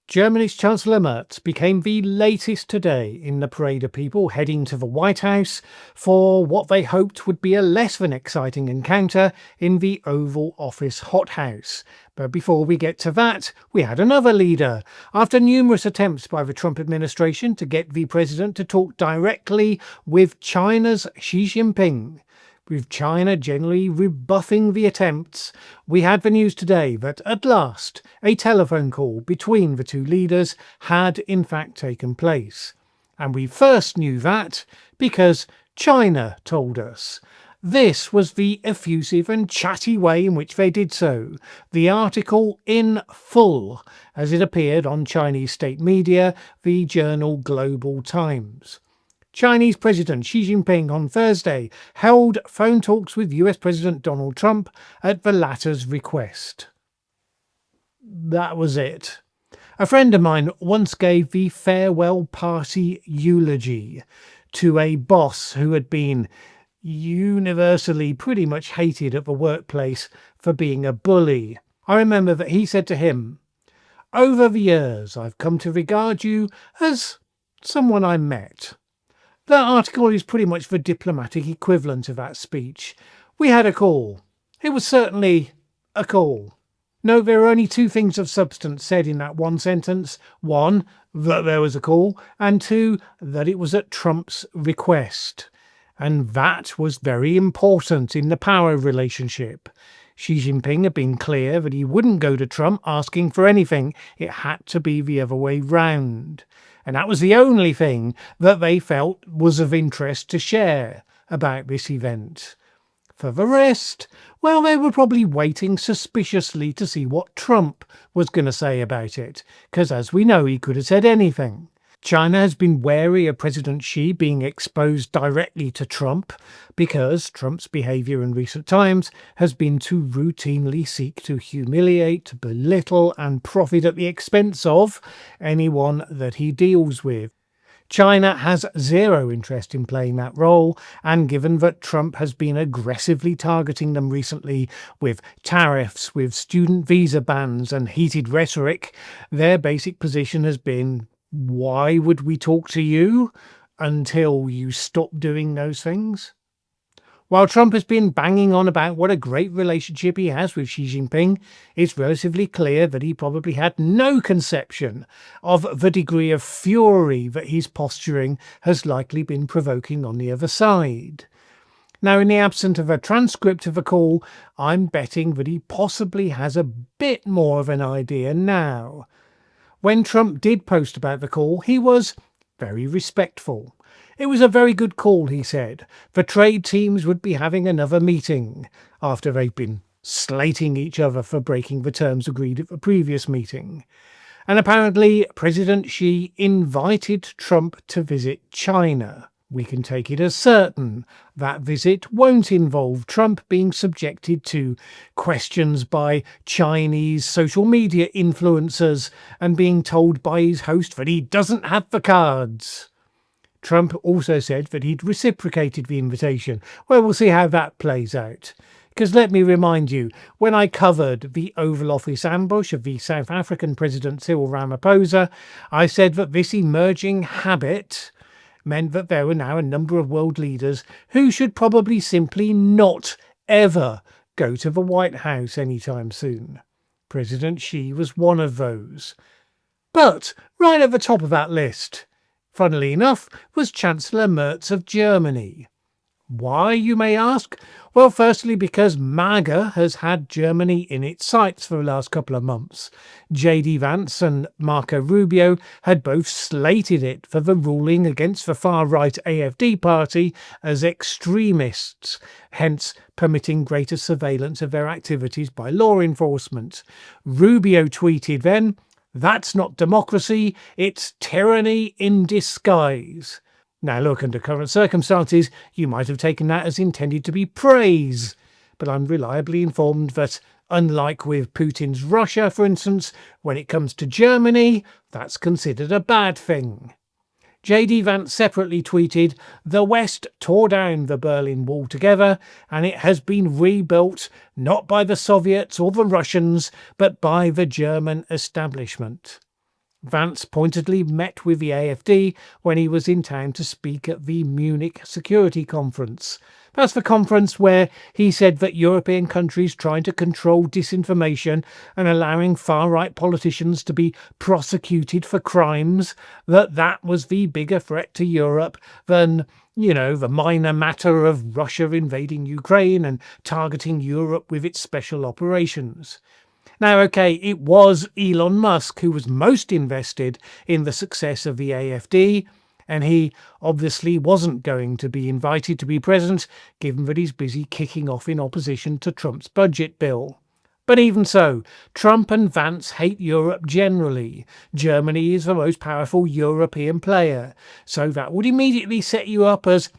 Germany's Chancellor Merz became the latest today in the parade of people heading to the White House for what they hoped would be a less than exciting encounter in the Oval Office hothouse. But before we get to that, we had another leader. After numerous attempts by the Trump administration to get the president to talk directly with China's Xi Jinping, with China generally rebuffing the attempts, we had the news today that at last a telephone call between the two leaders had in fact taken place. And we first knew that because China told us. This was the effusive and chatty way in which they did so. The article in full, as it appeared on Chinese state media, the journal Global Times. Chinese President Xi Jinping on Thursday held phone talks with US President Donald Trump at the latter's request. That was it. A friend of mine once gave the farewell party eulogy to a boss who had been universally pretty much hated at the workplace for being a bully. I remember that he said to him, "Over the years, I've come to regard you as someone I met." That article is pretty much the diplomatic equivalent of that speech. We had a call. It was certainly a call. No, there are only two things of substance said in that one sentence. One, that there was a call, and two, that it was at Trump's request. And that was very important in the power relationship. Xi Jinping had been clear that he wouldn't go to Trump asking for anything. It had to be the other way round. And that was the only thing that they felt was of interest to share about this event. For the rest, well, they were probably waiting suspiciously to see what Trump was going to say about it, because as we know, he could have said anything. China has been wary of President Xi being exposed directly to Trump because Trump's behaviour in recent times has been to routinely seek to humiliate, belittle and profit at the expense of anyone that he deals with. China has zero interest in playing that role, and given that Trump has been aggressively targeting them recently with tariffs, with student visa bans and heated rhetoric, their basic position has been, why would we talk to you until you stop doing those things? While Trump has been banging on about what a great relationship he has with Xi Jinping, it's relatively clear that he probably had no conception of the degree of fury that his posturing has likely been provoking on the other side. Now, in the absence of a transcript of the call, I'm betting that he possibly has a bit more of an idea now. When Trump did post about the call, he was very respectful. It was a very good call, he said. The trade teams would be having another meeting after they've been slating each other for breaking the terms agreed at the previous meeting. And apparently President Xi invited Trump to visit China. We can take it as certain that visit won't involve Trump being subjected to questions by Chinese social media influencers and being told by his host that he doesn't have the cards. Trump also said that he'd reciprocated the invitation. Well, we'll see how that plays out. Because let me remind you, when I covered the Oval Office ambush of the South African President Cyril Ramaphosa, I said that this emerging habit meant that there were now a number of world leaders who should probably simply not ever go to the White House anytime soon. President Xi was one of those. But right at the top of that list, funnily enough, was Chancellor Merz of Germany. Why, you may ask? Well, firstly, because MAGA has had Germany in its sights for the last couple of months. J.D. Vance and Marco Rubio had both slated it for the ruling against the far-right AfD party as extremists, hence permitting greater surveillance of their activities by law enforcement. Rubio tweeted then, "That's not democracy, it's tyranny in disguise." Now look, under current circumstances, you might have taken that as intended to be praise, but I'm reliably informed that, unlike with Putin's Russia, for instance, when it comes to Germany, that's considered a bad thing. J.D. Vance separately tweeted, "The West tore down the Berlin Wall together, and it has been rebuilt not by the Soviets or the Russians, but by the German establishment." Vance pointedly met with the AfD when he was in town to speak at the Munich Security Conference. That's the conference where he said that European countries trying to control disinformation and allowing far-right politicians to be prosecuted for crimes, that was the bigger threat to Europe than, the minor matter of Russia invading Ukraine and targeting Europe with its special operations. Now, okay, it was Elon Musk who was most invested in the success of the AfD, and he obviously wasn't going to be invited to be present, given that he's busy kicking off in opposition to Trump's budget bill. But even so, Trump and Vance hate Europe generally. Germany is the most powerful European player, so that would immediately set you up as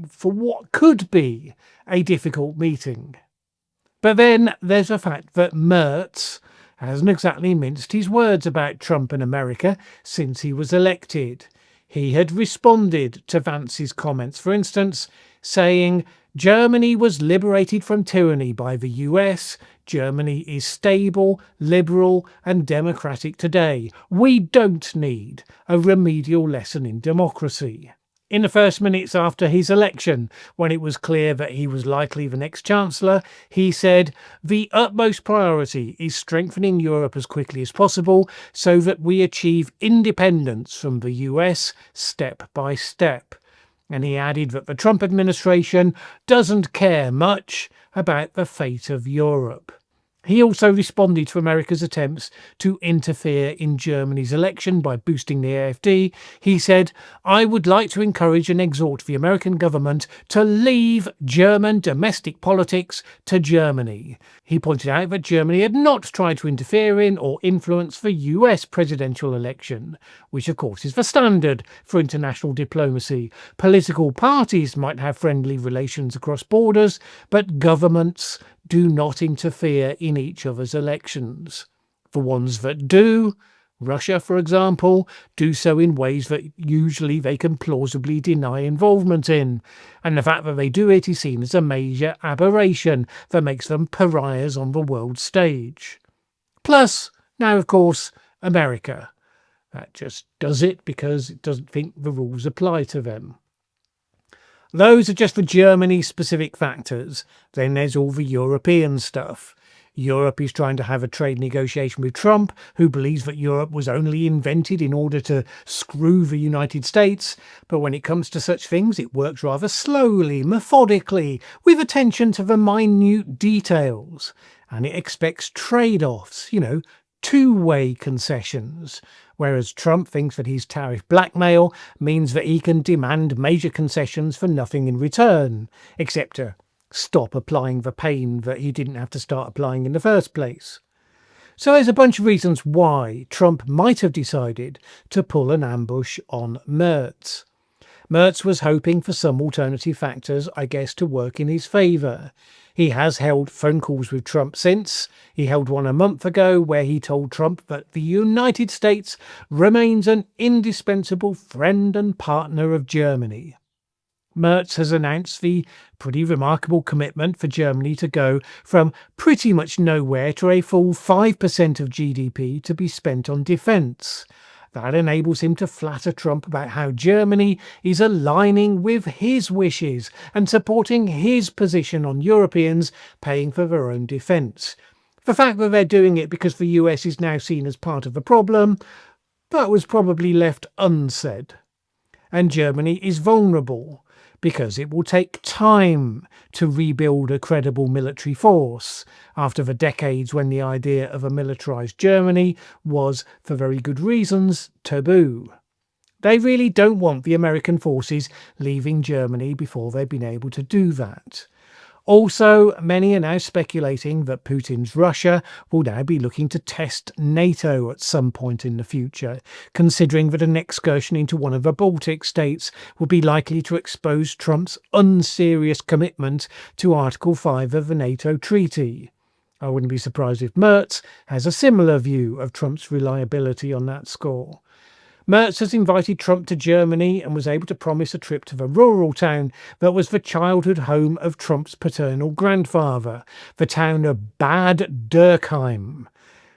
for what could be a difficult meeting. But then there's the fact that Merz hasn't exactly minced his words about Trump and America since he was elected. He had responded to Vance's comments, for instance, saying, "Germany was liberated from tyranny by the US. Germany is stable, liberal and democratic today. We don't need a remedial lesson in democracy." In the first minutes after his election, when it was clear that he was likely the next Chancellor, he said, "The utmost priority is strengthening Europe as quickly as possible so that we achieve independence from the US step by step." And he added that the Trump administration doesn't care much about the fate of Europe. He also responded to America's attempts to interfere in Germany's election by boosting the AfD. He said, "I would like to encourage and exhort the American government to leave German domestic politics to Germany." He pointed out that Germany had not tried to interfere in or influence the US presidential election, which of course is the standard for international diplomacy. Political parties might have friendly relations across borders, but governments do not interfere in each other's elections. The ones that do, Russia for example, do so in ways that usually they can plausibly deny involvement in, and the fact that they do it is seen as a major aberration that makes them pariahs on the world stage. Plus, now of course, America. That just does it because it doesn't think the rules apply to them. Those are just the Germany-specific factors. Then there's all the European stuff. Europe is trying to have a trade negotiation with Trump, who believes that Europe was only invented in order to screw the United States. But when it comes to such things, it works rather slowly, methodically, with attention to the minute details. And it expects trade-offs, two-way concessions. Whereas Trump thinks that his tariff blackmail means that he can demand major concessions for nothing in return, except to stop applying the pain that he didn't have to start applying in the first place. So there's a bunch of reasons why Trump might have decided to pull an ambush on Merz. Merz was hoping for some alternative factors, I guess, to work in his favour. He has held phone calls with Trump since. He held one a month ago where he told Trump that the United States remains an indispensable friend and partner of Germany. Merz has announced the pretty remarkable commitment for Germany to go from pretty much nowhere to a full 5% of GDP to be spent on defence. That enables him to flatter Trump about how Germany is aligning with his wishes and supporting his position on Europeans paying for their own defence. The fact that they're doing it because the US is now seen as part of the problem, that was probably left unsaid. And Germany is vulnerable because it will take time to rebuild a credible military force after the decades when the idea of a militarised Germany was, for very good reasons, taboo. They really don't want the American forces leaving Germany before they've been able to do that. Also, many are now speculating that Putin's Russia will now be looking to test NATO at some point in the future, considering that an excursion into one of the Baltic states would be likely to expose Trump's unserious commitment to Article 5 of the NATO treaty. I wouldn't be surprised if Merz has a similar view of Trump's reliability on that score. Merz has invited Trump to Germany and was able to promise a trip to the rural town that was the childhood home of Trump's paternal grandfather, the town of Bad Dürkheim.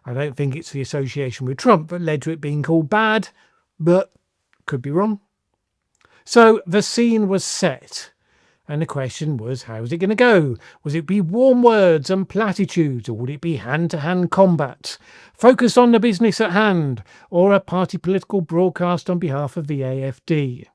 I don't think it's the association with Trump that led to it being called bad, but could be wrong. So the scene was set. And the question was, how was it going to go? Was it be warm words and platitudes, or would it be hand-to-hand combat, focused on the business at hand, or a party political broadcast on behalf of the AfD?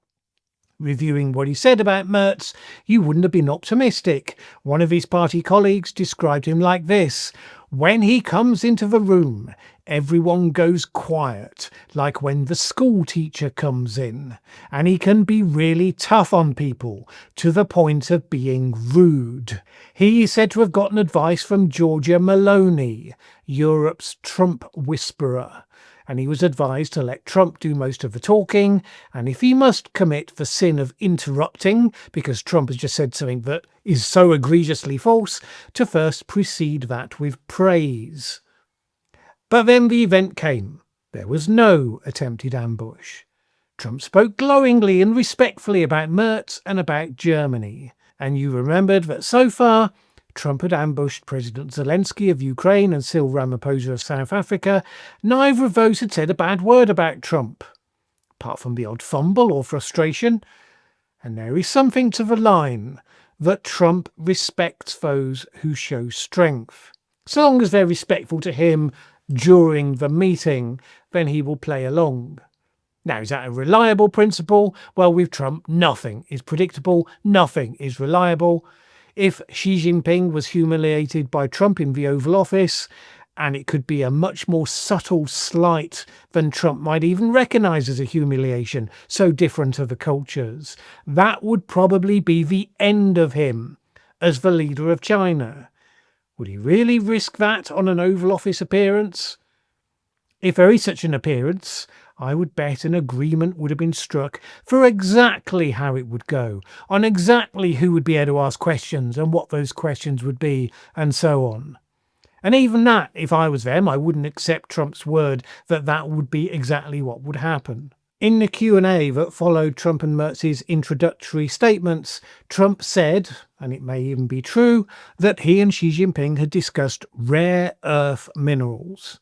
Reviewing what he said about Merz, you wouldn't have been optimistic. One of his party colleagues described him like this: when he comes into the room, everyone goes quiet, like when the school teacher comes in, and he can be really tough on people, to the point of being rude. He is said to have gotten advice from Giorgia Meloni, Europe's Trump whisperer, and he was advised to let Trump do most of the talking, and if he must commit the sin of interrupting, because Trump has just said something that is so egregiously false, to first precede that with praise. But then the event came. There was no attempted ambush. Trump spoke glowingly and respectfully about Merz and about Germany, and you remembered that so far Trump had ambushed President Zelensky of Ukraine and Cyril Ramaphosa of South Africa. Neither of those had said a bad word about Trump, apart from the odd fumble or frustration. And there is something to the line that Trump respects those who show strength. So long as they're respectful to him during the meeting, then he will play along. Now, is that a reliable principle? Well, with Trump, nothing is predictable, nothing is reliable. If Xi Jinping was humiliated by Trump in the Oval Office, and it could be a much more subtle slight than Trump might even recognise as a humiliation, so different are the cultures, that would probably be the end of him as the leader of China. Would he really risk that on an Oval Office appearance? If there is such an appearance, I would bet an agreement would have been struck for exactly how it would go, on exactly who would be able to ask questions and what those questions would be, and so on. And even that, if I was them, I wouldn't accept Trump's word that that would be exactly what would happen. In the Q&A that followed Trump and Merz's introductory statements, Trump said, and it may even be true, that he and Xi Jinping had discussed rare earth minerals.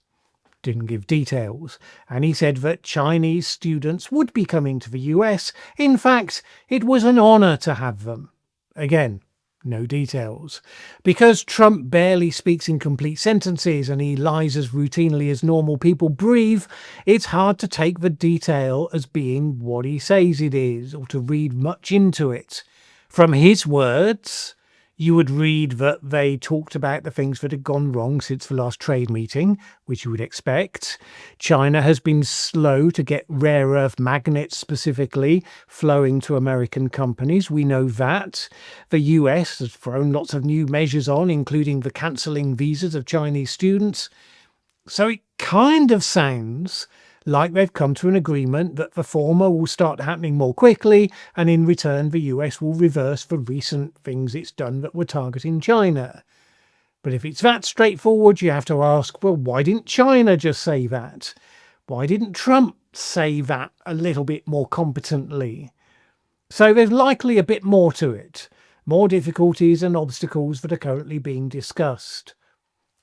Didn't give details, and he said that Chinese students would be coming to the US. In fact, it was an honour to have them. Again, no details. Because Trump barely speaks in complete sentences and he lies as routinely as normal people breathe, it's hard to take the detail as being what he says it is, or to read much into it. From his words, you would read that they talked about the things that had gone wrong since the last trade meeting, which you would expect. China has been slow to get rare earth magnets specifically flowing to American companies. We know that. The US has thrown lots of new measures on, including the cancelling visas of Chinese students. So it kind of sounds like they've come to an agreement that the former will start happening more quickly, and in return the US will reverse the recent things it's done that were targeting China. But if it's that straightforward, you have to ask, well, why didn't China just say that? Why didn't Trump say that a little bit more competently? So there's likely a bit more to it, more difficulties and obstacles that are currently being discussed.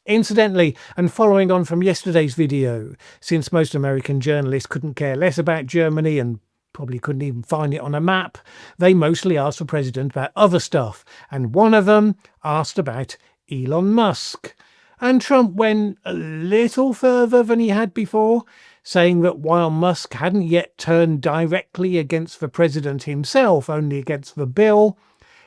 Incidentally, and following on from yesterday's video, since most American journalists couldn't care less about Germany and probably couldn't even find it on a map, they mostly asked the president about other stuff, and one of them asked about Elon Musk. And Trump went a little further than he had before, saying that while Musk hadn't yet turned directly against the president himself, only against the bill,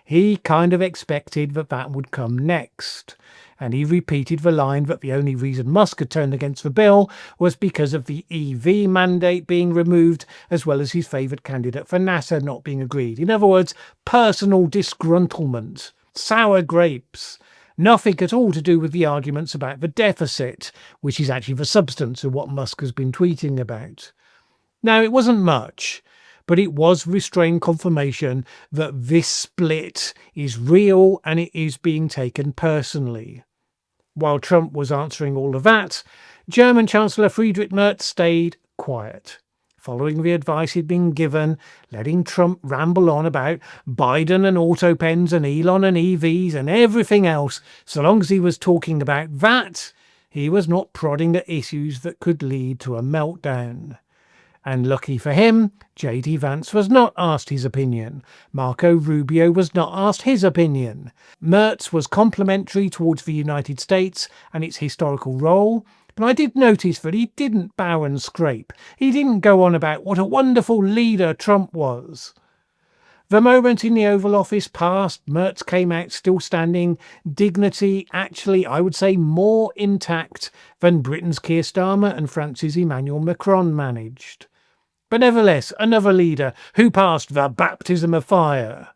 he kind of expected that that would come next. And he repeated the line that the only reason Musk had turned against the bill was because of the EV mandate being removed, as well as his favoured candidate for NASA not being agreed. In other words, personal disgruntlement, sour grapes. Nothing at all to do with the arguments about the deficit, which is actually the substance of what Musk has been tweeting about. Now, it wasn't much, but it was restrained confirmation that this split is real and it is being taken personally. While Trump was answering all of that, German Chancellor Friedrich Merz stayed quiet, following the advice he'd been given, letting Trump ramble on about Biden and auto pens and Elon and EVs and everything else. So long as he was talking about that, He was not prodding at issues that could lead to a meltdown. And lucky for him, J.D. Vance was not asked his opinion. Marco Rubio was not asked his opinion. Merz was complimentary towards the United States and its historical role, but I did notice that he didn't bow and scrape. He didn't go on about what a wonderful leader Trump was. The moment in the Oval Office passed, Merz came out still standing, dignity actually, I would say, more intact than Britain's Keir Starmer and France's Emmanuel Macron managed. But nevertheless, another leader who passed the baptism of fire.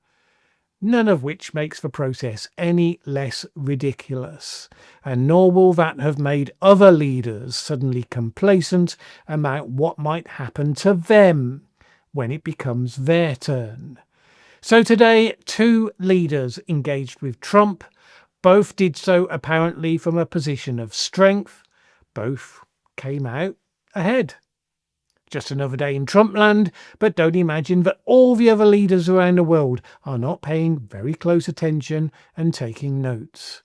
None of which makes the process any less ridiculous, and nor will that have made other leaders suddenly complacent about what might happen to them when it becomes their turn. So today, two leaders engaged with Trump. Both did so apparently from a position of strength. Both came out ahead. Just another day in Trumpland, but don't imagine that all the other leaders around the world are not paying very close attention and taking notes.